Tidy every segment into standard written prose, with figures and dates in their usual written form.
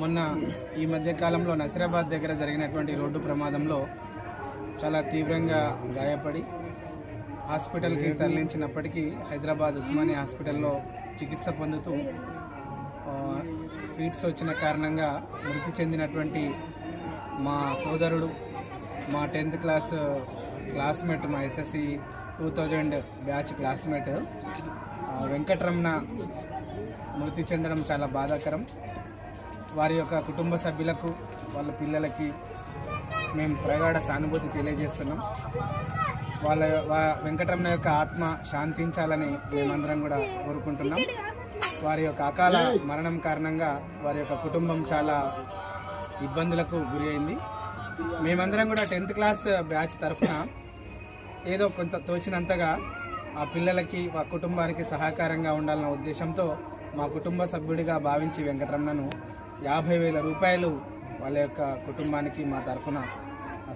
మొన్న ఈ మధ్య కాలంలో నసిరాబాద్ దగ్గర జరిగినటువంటి రోడ్డు ప్రమాదంలో చాలా తీవ్రంగా గాయపడి హాస్పిటల్కి తరలించినప్పటికీ హైదరాబాద్ ఉస్మానియా హాస్పిటల్లో చికిత్స పొందుతూ ఫీట్స్ వచ్చిన కారణంగా మృతి చెందినటువంటి మా సోదరుడు, మా 10th క్లాస్ క్లాస్మేట్, మా SSC 2000 బ్యాచ్ క్లాస్మేట్ వెంకటరమణ మృతి చెందడం చాలా బాధాకరం. వారి యొక్క కుటుంబ సభ్యులకు, వాళ్ళ పిల్లలకి మేము ప్రగాఢ సానుభూతి తెలియజేస్తున్నాం. వెంకటరమణ యొక్క ఆత్మ శాంతించాలని మేమందరం కూడా కోరుకుంటున్నాం. వారి యొక్క అకాల మరణం కారణంగా వారి యొక్క కుటుంబం చాలా ఇబ్బందులకు గురి అయింది. మేమందరం కూడా 10th క్లాస్ బ్యాచ్ తరఫున ఏదో కొంత తోచినంతగా ఆ పిల్లలకి, ఆ కుటుంబానికి సహకారంగా ఉండాలన్న ఉద్దేశంతో మా కుటుంబ సభ్యుడిగా భావించి వెంకటరమణను 50,000 రూపాయలు వాళ్ళ యొక్క కుటుంబానికి మా తరఫున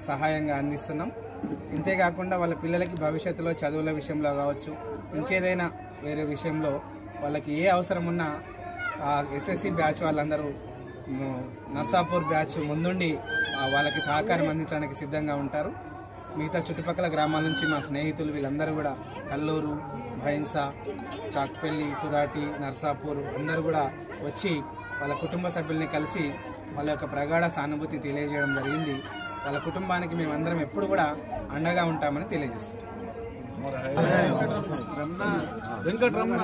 సహాయంగా అందిస్తున్నాం. ఇంతేకాకుండా వాళ్ళ పిల్లలకి భవిష్యత్తులో చదువుల విషయంలో కావచ్చు, ఇంకేదైనా వేరే విషయంలో వాళ్ళకి ఏ అవసరం ఉన్నా SSC బ్యాచ్ వాళ్ళందరూ నర్సాపూర్ బ్యాచ్ ముందుండి వాళ్ళకి సహకారం అందించడానికి సిద్ధంగా ఉంటారు. మిగతా చుట్టుపక్కల గ్రామాల నుంచి మా స్నేహితులు వీళ్ళందరూ కూడా కల్లూరు, భైన్సా, చాక్పల్లి, కురాటి, నర్సాపూర్ అందరూ కూడా వచ్చి వాళ్ళ కుటుంబ సభ్యుల్ని కలిసి వాళ్ళ యొక్క ప్రగాఢ సానుభూతి తెలియజేయడం జరిగింది. వాళ్ళ కుటుంబానికి మేమందరం ఎప్పుడు కూడా అండగా ఉంటామని తెలియజేస్తాం. వెంకటరమణ